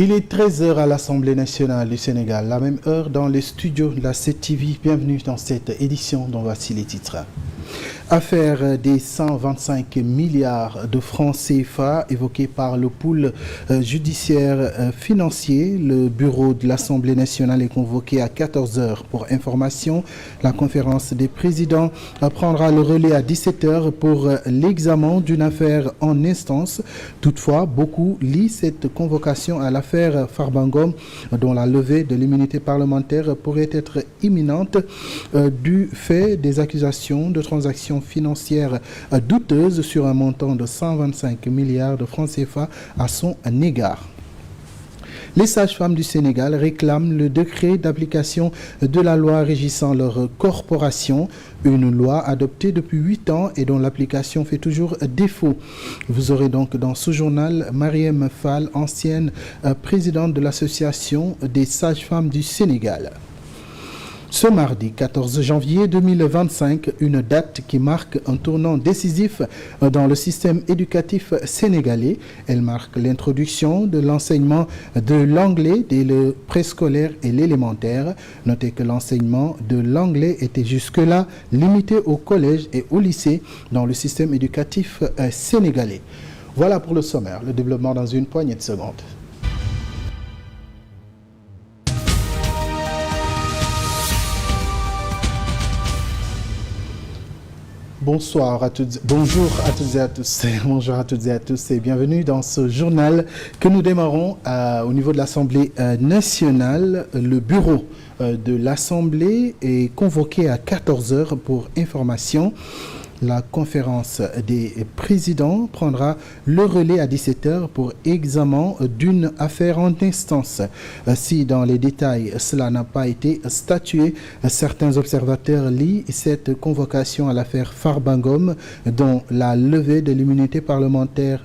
Il est 13 h à l'Assemblée nationale du Sénégal, la même heure dans les studios de la 7TV. Bienvenue dans cette édition dont voici les titres. Affaire des 125 milliards de francs CFA évoqués par le pool judiciaire financier. Le bureau de l'Assemblée nationale est convoqué à 14 h pour information. La conférence des présidents prendra le relais à 17 h pour l'examen d'une affaire en instance. Toutefois, beaucoup lient cette convocation à l'affaire Farbangom, dont la levée de l'immunité parlementaire pourrait être imminente du fait des accusations de transactions financières douteuses sur un montant de 125 milliards de francs CFA à son égard. Les sages-femmes du Sénégal réclament le décret d'application de la loi régissant leur corporation, une loi adoptée depuis 8 ans et dont l'application fait toujours défaut. Vous aurez donc dans ce journal Mariam Fall, ancienne présidente de l'association des sages-femmes du Sénégal. Ce mardi 14 janvier 2025, une date qui marque un tournant décisif dans le système éducatif sénégalais. Elle marque l'introduction de l'enseignement de l'anglais dès le préscolaire et l'élémentaire. Notez que l'enseignement de l'anglais était jusque-là limité au collège et au lycée dans le système éducatif sénégalais. Voilà pour le sommaire, le développement dans une poignée de secondes. Bonsoir à toutes, bonjour à toutes et à tous, bonjour à toutes et à tous et bienvenue dans ce journal que nous démarrons au niveau de l'Assemblée nationale. Le bureau de l'Assemblée est convoqué à 14 h pour information. La conférence des présidents prendra le relais à 17 h pour examen d'une affaire en instance. Si dans les détails cela n'a pas été statué, certains observateurs lient cette convocation à l'affaire Farbangom, dont la levée de l'immunité parlementaire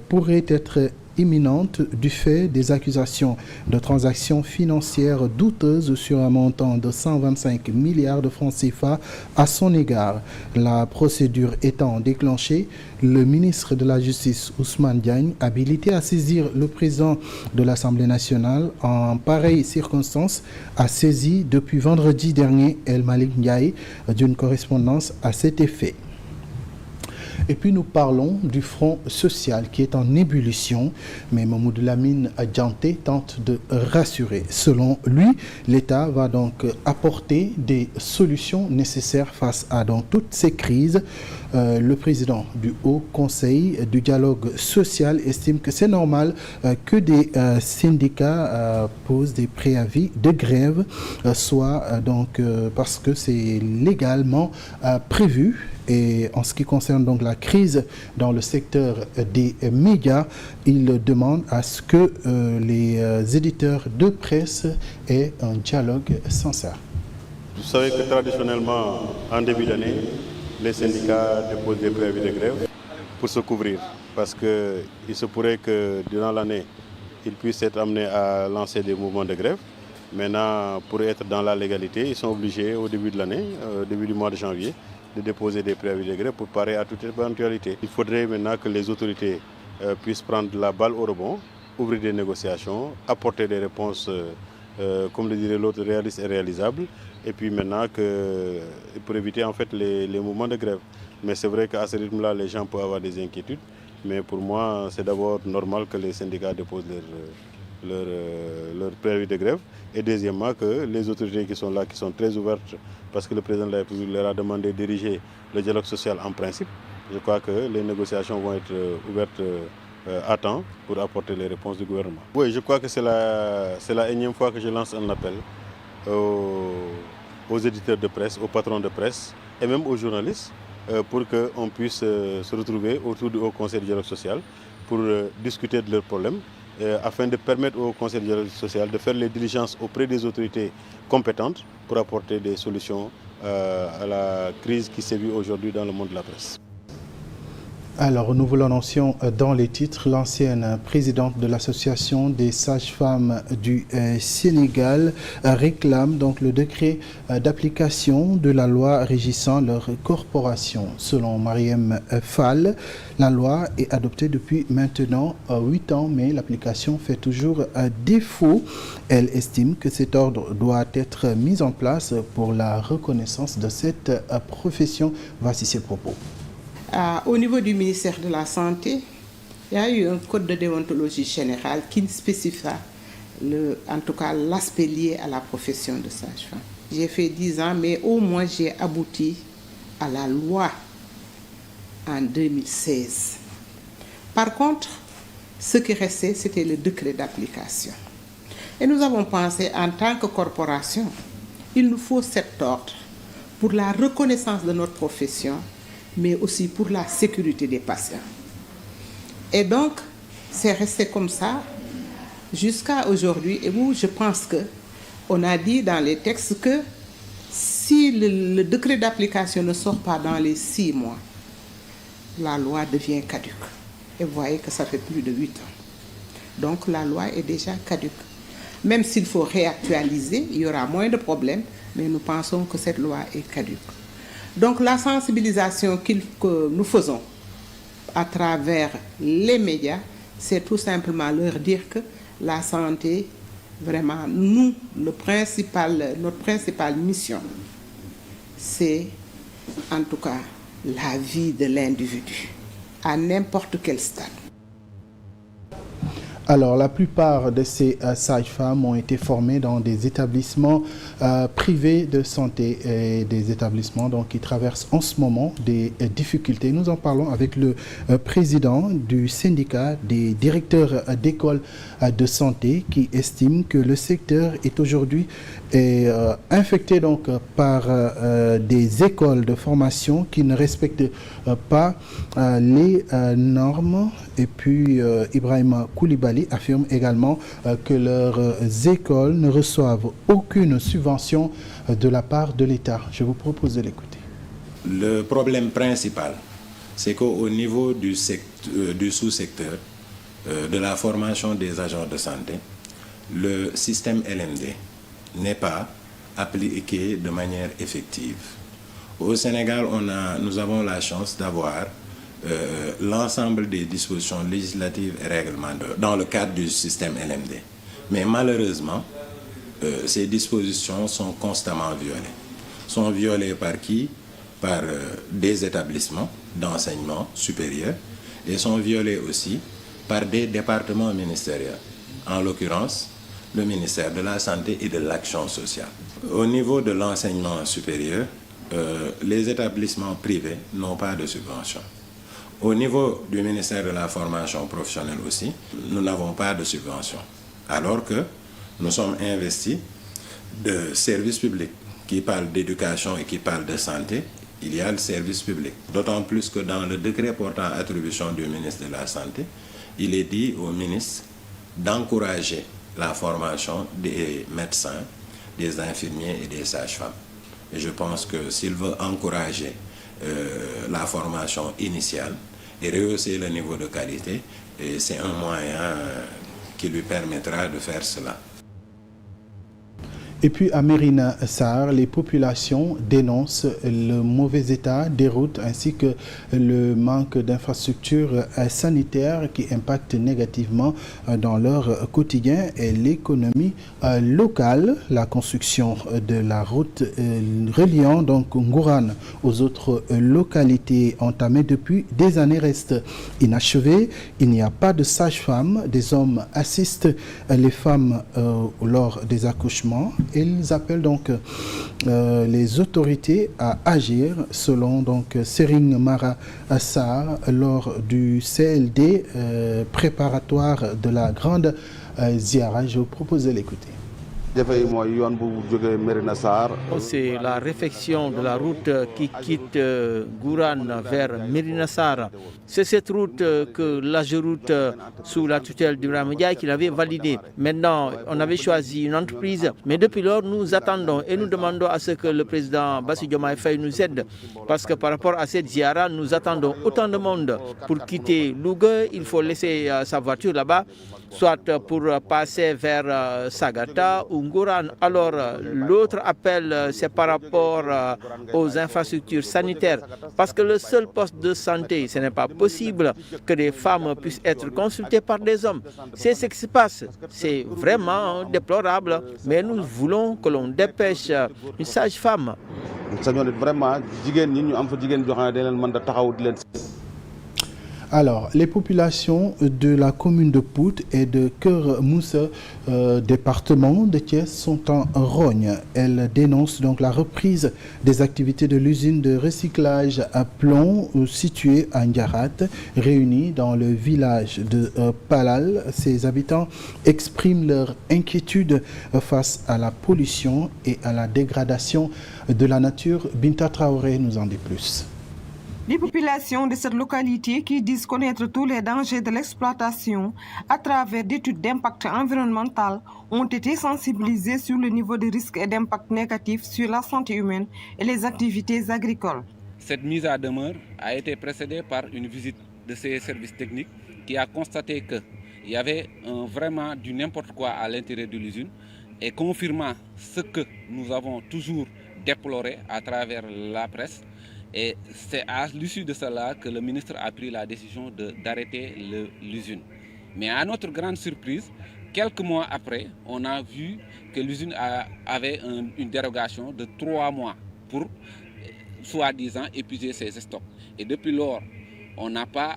pourrait être imminente du fait des accusations de transactions financières douteuses sur un montant de 125 milliards de francs CFA à son égard. La procédure étant déclenchée, le ministre de la Justice, Ousmane Diagne, habilité à saisir le président de l'Assemblée nationale en pareille circonstance, a saisi depuis vendredi dernier El Malik Ndiaye d'une correspondance à cet effet. Et puis nous parlons du front social qui est en ébullition, mais Mamoudou Lamine Adjanté tente de rassurer. Selon lui, l'État va donc apporter des solutions nécessaires face à toutes ces crises. Le président du Haut Conseil du dialogue social estime que c'est normal que des syndicats posent des préavis de grève, soit parce que c'est légalement prévu. Et en ce qui concerne donc la crise dans le secteur des médias, il demande à ce que les éditeurs de presse aient un dialogue sincère. Vous savez que traditionnellement, en début d'année, les syndicats déposent des préavis de grève pour se couvrir. Parce qu'il se pourrait que durant l'année, ils puissent être amenés à lancer des mouvements de grève. Maintenant, pour être dans la légalité, ils sont obligés au début de l'année, au début du mois de janvier, de déposer des préavis de grève pour parer à toute éventualité. Il faudrait maintenant que les autorités puissent prendre la balle au rebond, ouvrir des négociations, apporter des réponses, comme le dirait l'autre, réalistes et réalisables, et puis maintenant pour éviter en fait les mouvements de grève. Mais c'est vrai qu'à ce rythme-là, les gens peuvent avoir des inquiétudes, mais pour moi, c'est d'abord normal que les syndicats déposent leur préavis de grève, et deuxièmement que les autorités qui sont là, qui sont très ouvertes, parce que le président de la République leur a demandé de diriger le dialogue social en principe. Je crois que les négociations vont être ouvertes à temps pour apporter les réponses du gouvernement. Oui, je crois que c'est la énième fois que je lance un appel aux éditeurs de presse, aux patrons de presse et même aux journalistes pour qu'on puisse se retrouver autour du Haut Conseil du dialogue social pour discuter de leurs problèmes, afin de permettre au Conseil du dialogue social de faire les diligences auprès des autorités compétentes pour apporter des solutions à la crise qui sévit aujourd'hui dans le monde de la presse. Alors, nous vous l'annoncions dans les titres. L'ancienne présidente de l'association des sages-femmes du Sénégal réclame donc le décret d'application de la loi régissant leur corporation. Selon Mariam Fall, la loi est adoptée depuis maintenant 8 ans, mais l'application fait toujours défaut. Elle estime que cet ordre doit être mis en place pour la reconnaissance de cette profession. Voici ses propos. Au niveau du ministère de la Santé, il y a eu un code de déontologie générale qui ne spécifie pas, en tout cas, l'aspect lié à la profession de sage-femme. J'ai fait 10 ans, mais au moins j'ai abouti à la loi en 2016. Par contre, ce qui restait, c'était le décret d'application. Et nous avons pensé, en tant que corporation, il nous faut cet ordre pour la reconnaissance de notre profession, mais aussi pour la sécurité des patients. Et donc, c'est resté comme ça jusqu'à aujourd'hui, et où je pense qu'on a dit dans les textes que si le décret d'application ne sort pas dans les 6 mois, la loi devient caduque. Et vous voyez que ça fait plus de 8 ans. Donc la loi est déjà caduque. Même s'il faut réactualiser, il y aura moins de problèmes, mais nous pensons que cette loi est caduque. Donc la sensibilisation que nous faisons à travers les médias, c'est tout simplement leur dire que la santé, vraiment, notre principale mission, c'est en tout cas la vie de l'individu, à n'importe quel stade. Alors, la plupart de ces sages-femmes ont été formées dans des établissements privés de santé et des établissements donc, qui traversent en ce moment des difficultés. Nous en parlons avec le président du syndicat des directeurs d'écoles de santé qui estime que le secteur est aujourd'hui infecté donc, par des écoles de formation qui ne respectent pas les normes. Et puis, Ibrahima Koulibaly affirme également que leurs écoles ne reçoivent aucune subvention de la part de l'État. Je vous propose de l'écouter. Le problème principal, c'est qu'au niveau du sous-secteur de la formation des agents de santé, le système LMD n'est pas appliqué de manière effective. Au Sénégal, nous avons la chance d'avoir l'ensemble des dispositions législatives et réglementaires dans le cadre du système LMD. Mais malheureusement, ces dispositions sont constamment violées. Sont violées par qui? Par des établissements d'enseignement supérieur et sont violées aussi par des départements ministériels, en l'occurrence le ministère de la Santé et de l'Action sociale. Au niveau de l'enseignement supérieur, les établissements privés n'ont pas de subvention. Au niveau du ministère de la formation professionnelle aussi, nous n'avons pas de subvention. Alors que nous sommes investis de services publics qui parlent d'éducation et qui parlent de santé. Il y a le service public. D'autant plus que dans le décret portant attribution du ministre de la Santé, il est dit au ministre d'encourager la formation des médecins, des infirmiers et des sages-femmes. Et je pense que s'il veut encourager la formation initiale et rehausser le niveau de qualité, c'est un moyen qui lui permettra de faire cela. Et puis à Mérina Sarr, les populations dénoncent le mauvais état des routes ainsi que le manque d'infrastructures sanitaires qui impactent négativement dans leur quotidien et l'économie locale. La construction de la route reliant donc Ngourane aux autres localités entamée depuis des années reste inachevée. Il n'y a pas de sage-femme. Des hommes assistent les femmes lors des accouchements. Ils appellent donc les autorités à agir selon donc Serigne Mara Sarr lors du CLD préparatoire de la grande Ziara. Je vous propose de l'écouter. C'est la réfection de la route qui quitte Gourane vers Médina Sarr. C'est cette route que l'AGEROUTE, sous la tutelle d'Ibrahima Ndiaye, qu'il avait validée. Maintenant, on avait choisi une entreprise, mais depuis lors, nous attendons et nous demandons à ce que le président Bassirou Diomaye Faye nous aide. Parce que par rapport à cette ziara, nous attendons autant de monde pour quitter Louga. Il faut laisser sa voiture là-bas, soit pour passer vers Sagata ou Ngourane. Alors, l'autre appel, c'est par rapport aux infrastructures sanitaires. Parce que le seul poste de santé, ce n'est pas possible que des femmes puissent être consultées par des hommes. C'est ce qui se passe. C'est vraiment déplorable. Mais nous voulons que l'on dépêche une sage-femme. Alors, les populations de la commune de Pout et de Keur Moussa, département de Thiès, sont en rogne. Elles dénoncent donc la reprise des activités de l'usine de recyclage à plomb située à Ndiarat, réunie dans le village de Palal. Ces habitants expriment leur inquiétude face à la pollution et à la dégradation de la nature. Binta Traoré nous en dit plus. Les populations de cette localité qui disent connaître tous les dangers de l'exploitation à travers d'études d'impact environnemental ont été sensibilisées sur le niveau de risque et d'impact négatif sur la santé humaine et les activités agricoles. Cette mise à demeure a été précédée par une visite de ces services techniques qui a constaté qu'il y avait vraiment du n'importe quoi à l'intérieur de l'usine et confirmant ce que nous avons toujours déploré à travers la presse. Et c'est à l'issue de cela que le ministre a pris la décision d'arrêter l'usine. Mais à notre grande surprise, quelques mois après, on a vu que l'usine avait une dérogation de 3 mois pour, soi-disant, épuiser ses stocks. Et depuis lors, on n'a pas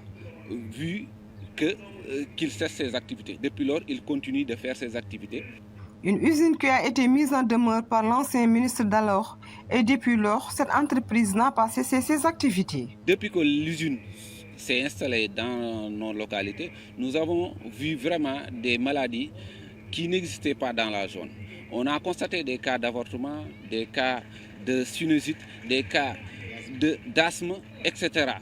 vu qu'il cesse ses activités. Depuis lors, il continue de faire ses activités. Une usine qui a été mise en demeure par l'ancien ministre d'alors et depuis lors, cette entreprise n'a pas cessé ses activités. Depuis que l'usine s'est installée dans nos localités, nous avons vu vraiment des maladies qui n'existaient pas dans la zone. On a constaté des cas d'avortement, des cas de sinusite, des cas d'asthme, etc.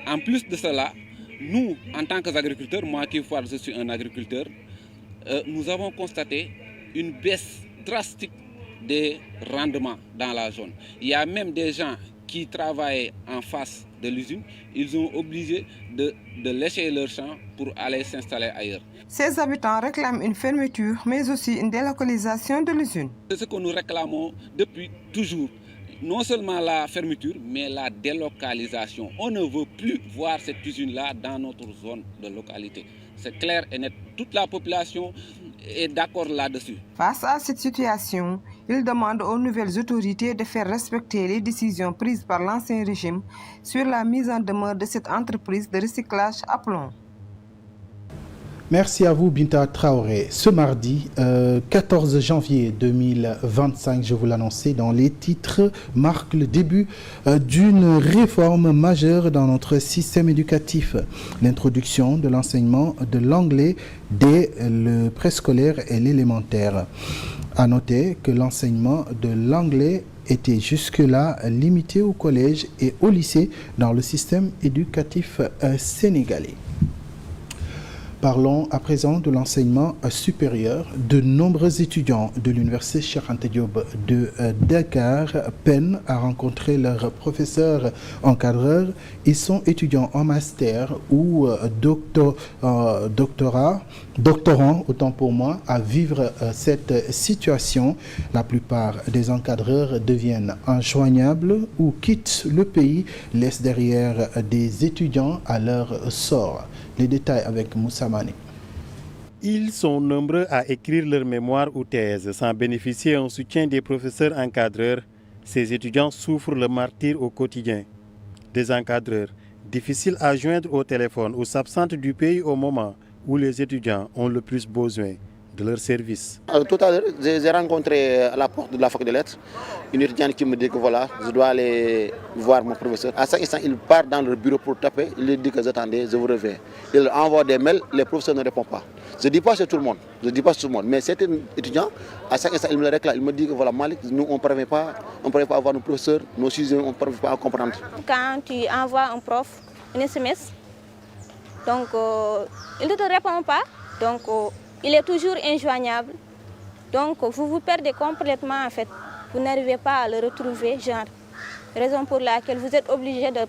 En plus de cela, nous, en tant qu'agriculteurs, moi qui je suis un agriculteur, nous avons constaté une baisse drastique des rendements dans la zone. Il y a même des gens qui travaillaient en face de l'usine, ils ont obligé de lécher leur champ pour aller s'installer ailleurs. Ces habitants réclament une fermeture, mais aussi une délocalisation de l'usine. C'est ce que nous réclamons depuis toujours. Non seulement la fermeture, mais la délocalisation. On ne veut plus voir cette usine-là dans notre zone de localité. C'est clair et net. Toute la population est d'accord là-dessus. Face à cette situation, il demande aux nouvelles autorités de faire respecter les décisions prises par l'ancien régime sur la mise en demeure de cette entreprise de recyclage à plomb. Merci à vous, Binta Traoré. Ce mardi 14 janvier 2025, je vous l'annonçais dans les titres, marque le début d'une réforme majeure dans notre système éducatif. L'introduction de l'enseignement de l'anglais dès le préscolaire et l'élémentaire. À noter que l'enseignement de l'anglais était jusque-là limité au collège et au lycée dans le système éducatif sénégalais. Parlons à présent de l'enseignement supérieur. De nombreux étudiants de l'université Cheikh Anta Diop de Dakar peinent à rencontrer leurs professeurs encadreurs. Ils sont étudiants en master ou doctorants, autant pour moi, à vivre cette situation. La plupart des encadreurs deviennent injoignables ou quittent le pays, laissent derrière des étudiants à leur sort. Les détails avec Moussa Mané. Ils sont nombreux à écrire leur mémoire ou thèse sans bénéficier d'un soutien des professeurs encadreurs. Ces étudiants souffrent le martyre au quotidien. Des encadreurs difficiles à joindre au téléphone ou s'absentent du pays au moment où les étudiants ont le plus besoin. de leur service. Tout à l'heure, j'ai rencontré à la porte de la fac de lettres une étudiante qui me dit que voilà, je dois aller voir mon professeur. À chaque instant, il part dans leur bureau pour taper, il lui dit que j'attendais, je vous reviens. Il leur envoie des mails, les professeurs ne répondent pas. Je ne dis pas c'est tout le monde, mais cet étudiant, à chaque instant, il me le réclame, il me dit que voilà, Malik, nous on ne parvient pas à avoir nos professeurs, nos sujets, on ne parvient pas à comprendre. Quand tu envoies un prof un SMS, donc il ne te répond pas, donc il est toujours injoignable. Donc vous vous perdez complètement en fait. Vous n'arrivez pas à le retrouver, genre. Raison pour laquelle vous êtes obligé de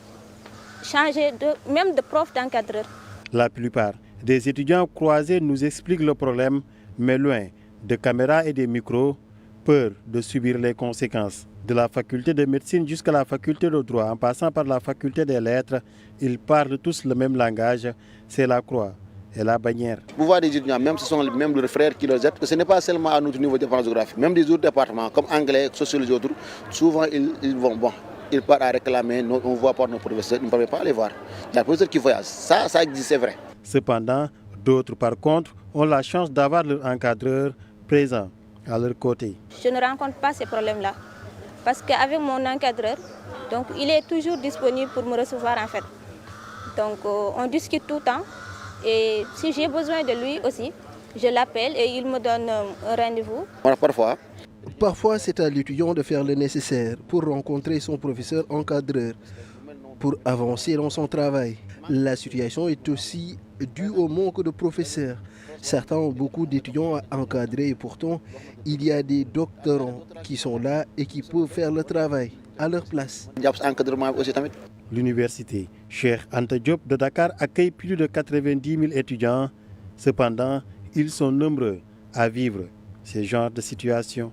changer même de prof d'encadreur. La plupart des étudiants croisés nous expliquent le problème, mais loin de caméras et des micros, peur de subir les conséquences. De la faculté de médecine jusqu'à la faculté de droit, en passant par la faculté des lettres, ils parlent tous le même langage, c'est la croix et la bannière. Vous voyez des étudiants, même ce sont même leurs frères qui les aident, ce n'est pas seulement à notre niveau de défense géographique, même des autres départements comme anglais, sociologie, autres, souvent ils partent à réclamer, on ne voit pas nos professeurs, ils ne peuvent pas aller voir. Il y a des professeurs qui voyagent, ça existe, c'est vrai. Cependant, d'autres par contre ont la chance d'avoir leur encadreur présent à leur côté. Je ne rencontre pas ces problèmes-là, parce qu'avec mon encadreur, donc, il est toujours disponible pour me recevoir en fait. Donc on discute tout le temps. Et si j'ai besoin de lui aussi, je l'appelle et il me donne un rendez-vous. Parfois, c'est à l'étudiant de faire le nécessaire pour rencontrer son professeur encadreur, pour avancer dans son travail. La situation est aussi due au manque de professeurs. Certains ont beaucoup d'étudiants à encadrer et pourtant, il y a des doctorants qui sont là et qui peuvent faire le travail à leur place. L'université Cheikh Anta Diop de Dakar accueille plus de 90 000 étudiants. Cependant, ils sont nombreux à vivre ce genre de situation.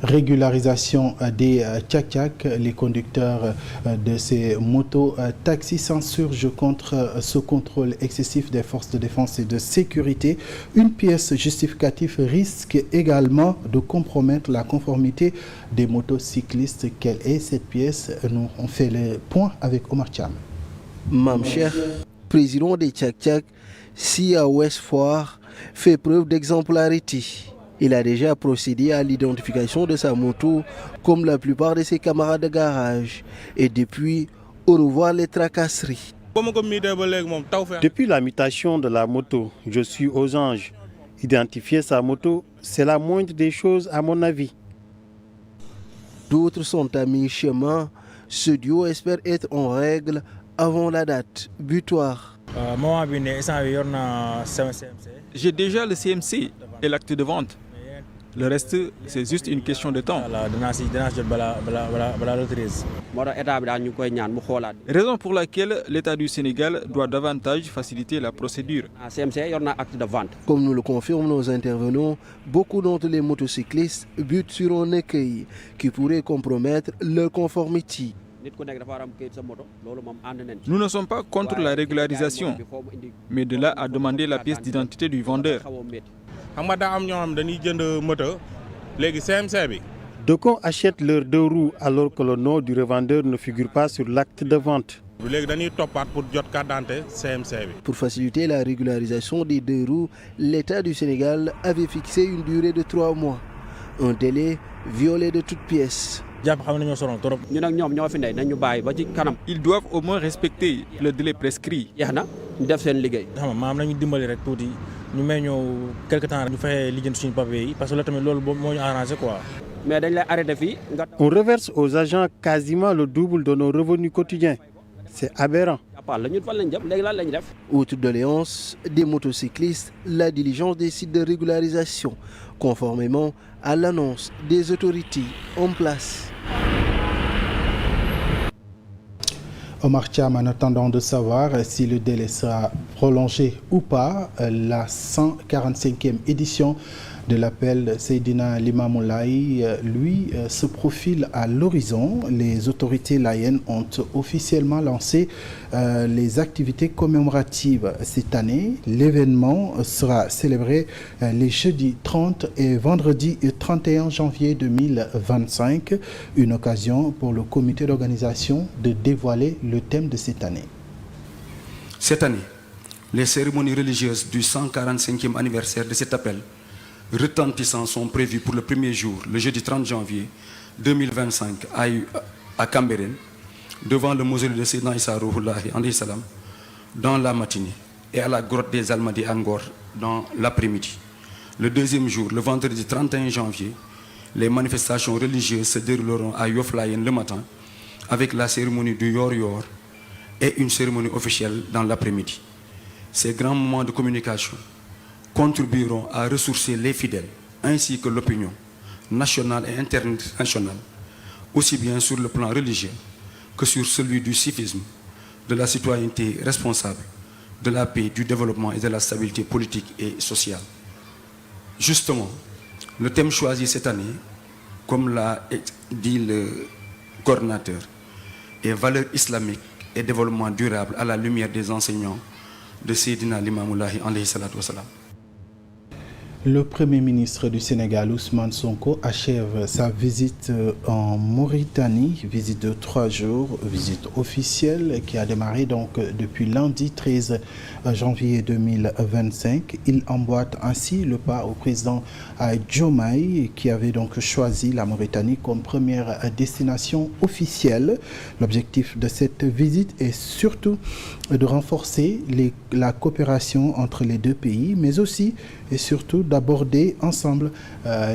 Régularisation des tchak-tchak, les conducteurs de ces motos taxis s'insurgent contre ce contrôle excessif des forces de défense et de sécurité. Une pièce justificative risque également de compromettre la conformité des motocyclistes. Quelle est cette pièce? Nous on fait le point avec Omar Cham. Mamcher, président des tchak-tchak, si à Ouest Foire, fait preuve d'exemplarité. Il a déjà procédé à l'identification de sa moto comme la plupart de ses camarades de garage. Et depuis, au revoir les tracasseries. Depuis la mutation de la moto, je suis aux anges. Identifier sa moto, c'est la moindre des choses à mon avis. D'autres sont à mi-chemin. Ce duo espère être en règle avant la date butoir. J'ai déjà le CMC et l'acte de vente. Le reste, c'est juste une question de temps. Raison pour laquelle l'État du Sénégal doit davantage faciliter la procédure. Comme nous le confirment nos intervenants, beaucoup d'entre les motocyclistes butent sur un écueil qui pourrait compromettre leur conformité. Nous ne sommes pas contre la régularisation, mais de là à demander la pièce d'identité du vendeur. D'aucuns achètent leurs deux roues alors que le nom du revendeur ne figure pas sur l'acte de vente. Pour faciliter la régularisation des deux roues, l'État du Sénégal avait fixé une durée de 3 mois. Un délai violé de toutes pièces. Ils doivent au moins respecter le délai prescrit. On reverse aux agents quasiment le double de nos revenus quotidiens. C'est aberrant. Autre doléance des motocyclistes, la diligence des sites de régularisation, conformément à l'annonce des autorités en place. Omar Cham, en attendant de savoir si le délai sera prolongé ou pas, la 145e édition de l'appel Seydina Limamoulaye, lui, se profile à l'horizon. Les autorités layennes ont officiellement lancé les activités commémoratives cette année. L'événement sera célébré les jeudis 30 et vendredi 31 janvier 2025. Une occasion pour le comité d'organisation de dévoiler le thème de cette année. Cette année, Les cérémonies religieuses du 145e anniversaire de cet appel retentissant sont prévues pour le premier jour, le jeudi 30 janvier 2025 à Cambérène, devant le mausolée de Sayyidina Issa Rouhoullahi alayhi salam, dans la matinée, et à la grotte des Almadies à Ngor dans l'après-midi. Le deuxième jour, le vendredi 31 janvier, les manifestations religieuses se dérouleront à Yoff Layène le matin, avec la cérémonie du Yor Yor et une cérémonie officielle dans l'après-midi. Ces grands moments de communication contribueront à ressourcer les fidèles ainsi que l'opinion nationale et internationale, aussi bien sur le plan religieux que sur celui du civisme, de la citoyenneté responsable, de la paix, du développement et de la stabilité politique et sociale. Justement, le thème choisi cette année, comme l'a dit le coordinateur, est valeurs islamiques et développement durable à la lumière des enseignants de Seydina Limamoulahi alayhi salatu wassalam. Le Premier ministre du Sénégal, Ousmane Sonko, achève sa visite en Mauritanie, visite de 3 jours, visite officielle qui a démarré donc depuis lundi 13 janvier 2025. Il emboîte ainsi le pas au président Diomaye qui avait donc choisi la Mauritanie comme première destination officielle. L'objectif de cette visite est surtout de renforcer la coopération entre les deux pays, mais aussi et surtout d'aborder ensemble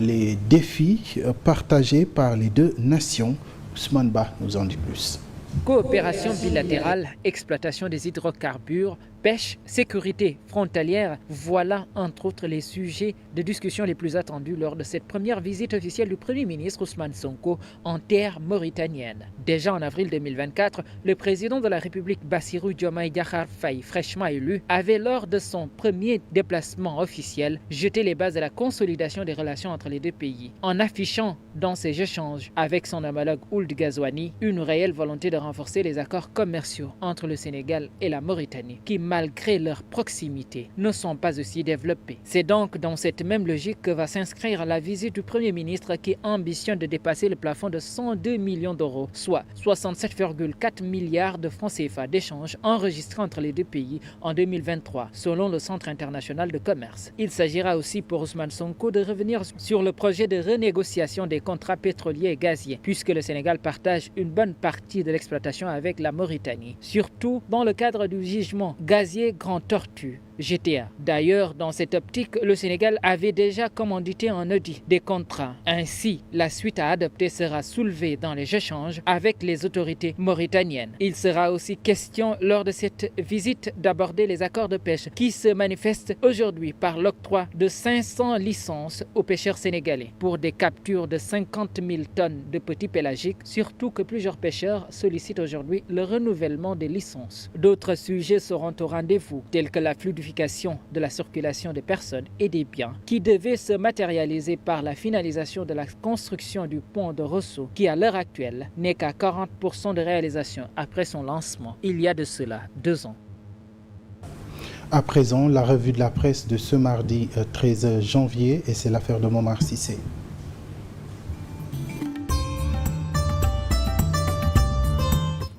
les défis partagés par les deux nations. Ousmane Ba nous en dit plus. Coopération bilatérale, exploitation des hydrocarbures, pêche, sécurité frontalière, voilà entre autres les sujets de discussion les plus attendus lors de cette première visite officielle du Premier ministre Ousmane Sonko en terre mauritanienne. Déjà en avril 2024, le président de la République Bassirou Diomaye Diakhar Faye, fraîchement élu, avait lors de son premier déplacement officiel jeté les bases de la consolidation des relations entre les deux pays, en affichant dans ses échanges avec son homologue Ould Ghazouani une réelle volonté de renforcer les accords commerciaux entre le Sénégal et la Mauritanie, qui malgré leur proximité, ne sont pas aussi développés. C'est donc dans cette même logique que va s'inscrire la visite du Premier ministre qui ambitionne de dépasser le plafond de 102 millions d'euros, soit 67,4 milliards de francs CFA d'échanges enregistrés entre les deux pays en 2023, selon le Centre international de commerce. Il s'agira aussi pour Ousmane Sonko de revenir sur le projet de renégociation des contrats pétroliers et gaziers, puisque le Sénégal partage une bonne partie de l'exploitation avec la Mauritanie, surtout dans le cadre du jugement gazier Grand Tortue, GTA. D'ailleurs, dans cette optique, le Sénégal avait déjà commandité un audit des contrats. Ainsi, la suite à adopter sera soulevée dans les échanges avec les autorités mauritaniennes. Il sera aussi question lors de cette visite d'aborder les accords de pêche qui se manifestent aujourd'hui par l'octroi de 500 licences aux pêcheurs sénégalais pour des captures de 50 000 tonnes de petits pélagiques, surtout que plusieurs pêcheurs sollicitent aujourd'hui le renouvellement des licences. D'autres sujets seront au rendez-vous, tels que la fluidification de la circulation des personnes et des biens, qui devait se matérialiser par la finalisation de la construction du pont de Rosso, qui à l'heure actuelle n'est qu'à 40% de réalisation après son lancement, il y a de cela 2 ans. À présent, la revue de la presse de ce mardi 13 janvier, et c'est l'affaire de Momar Cissé.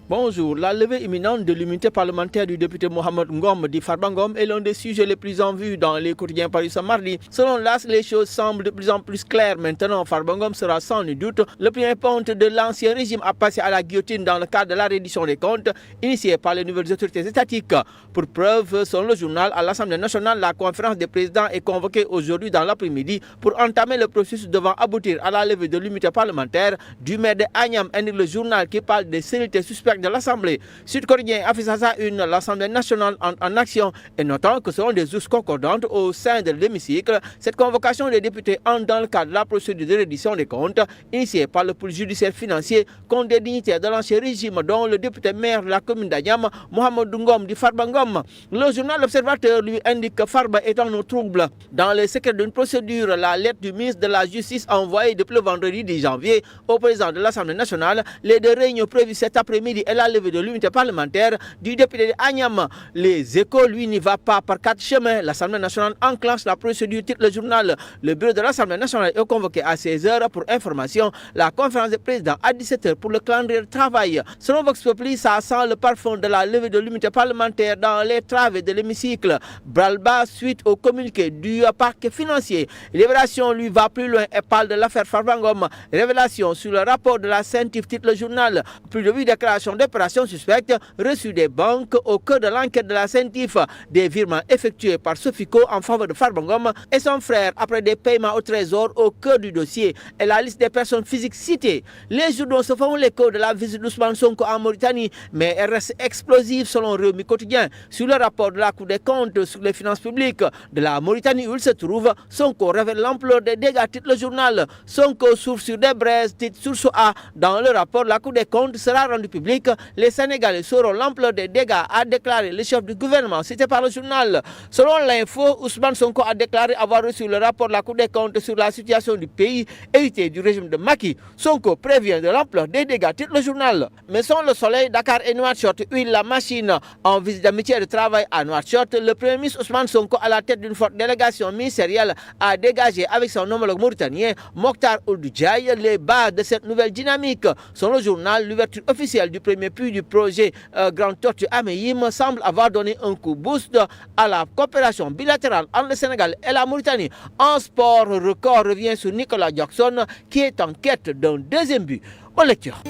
Bonjour. La levée imminente de l'immunité parlementaire du député Mohamed Ngom dit Farba Ngom est l'un des sujets les plus en vue dans les quotidiens parus ce mardi. Selon l'AS, les choses semblent de plus en plus claires. Maintenant, Farba Ngom sera sans nul doute le premier ponte de l'ancien régime à passer à la guillotine dans le cadre de la reddition des comptes initiée par les nouvelles autorités étatiques. Pour preuve, selon le journal, à l'Assemblée nationale, la conférence des présidents est convoquée aujourd'hui dans l'après-midi pour entamer le processus devant aboutir à la levée de l'immunité parlementaire du maire de Agnam, indique le journal qui parle des célébrités suspectes de l'Assemblée. Sud Quotidien affiche à sa une l'Assemblée nationale en action et notant que selon des sources concordantes au sein de l'hémicycle, cette convocation des députés entre dans le cadre de la procédure de reddition des comptes initiée par le pôle judiciaire financier contre des dignitaires de l'ancien régime, dont le député maire de la commune d'Agnam, Mohamed Ngom dit Farba Ngom. Le journal L'Observateur lui indique que Farba est en trouble. Dans le secret d'une procédure, la lettre du ministre de la Justice envoyée depuis le vendredi 10 janvier au président de l'Assemblée nationale, les 2 réunions prévues cet après-midi et la levée de l'immunité parlementaire du député de Agnam. Les Échos, lui, n'y va pas par 4 chemins. L'Assemblée nationale enclenche la procédure, titre le journal. Le bureau de l'Assemblée nationale est convoqué à 16h pour information. La conférence des présidents à 17h pour le calendrier de travail. Selon Vox Populi, ça sent le parfum de la levée de l'immunité parlementaire dans les travées de l'hémicycle. Bras-le-bas suite au communiqué du parquet financier. Libération lui va plus loin et parle de l'affaire Farbangom. Révélation sur le rapport de la CENTIF, titre le journal. Plus de 8 déclarations d'opérations suspectes reçues des banques au cœur de l'enquête de la CENTIF. Des virements effectués par Sofico en faveur de Farbangom et son frère après des paiements au trésor au cœur du dossier et la liste des personnes physiques citées. Les journaux se font l'écho de la visite d'Ousmane Sonko en Mauritanie, mais elle reste explosive selon Rewmi Quotidien. Sur le rapport de la Cour des comptes sur les finances publiques de la Mauritanie où il se trouve, Sonko révèle l'ampleur des dégâts, titre le journal. Sonko souffre sur des braises, titre Source A. Dans le rapport, la Cour des comptes sera rendue publique. Les Sénégalais sauront l'ampleur des dégâts, a déclaré le chef du gouvernement, cité par le journal. Selon l'info, Ousmane Sonko a déclaré avoir reçu le rapport de la Cour des comptes sur la situation du pays hérité du régime de Macky. Sonko prévient de l'ampleur des dégâts, titre le journal. Mais sans le soleil, Dakar et Nouakchott huilent la machine. En visite d'amitié et de travail à Nouakchott, le Premier ministre Ousmane Sonko, à la tête d'une forte délégation ministérielle, a dégagé avec son homologue mauritanien Mokhtar Ould Ndiaye les bases de cette nouvelle dynamique. Selon le journal, l'ouverture officielle du premier puits du projet Grand Tortue Améim semble avoir donné un coup boost à la coopération bilatérale entre le Sénégal et la Mauritanie. En sport, record revient sur Nicolas Jackson qui est en quête d'un deuxième but. Bonne lecture.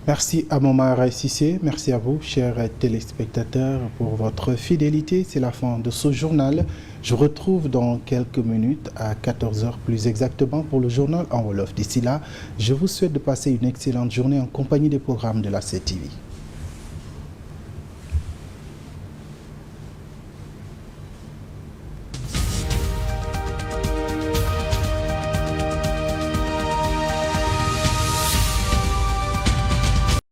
Merci à Momara Sissé, merci à vous, chers téléspectateurs, pour votre fidélité. C'est la fin de ce journal. Je vous retrouve dans quelques minutes, à 14h plus exactement, pour le journal en Wolof. D'ici là, je vous souhaite de passer une excellente journée en compagnie des programmes de la CTV.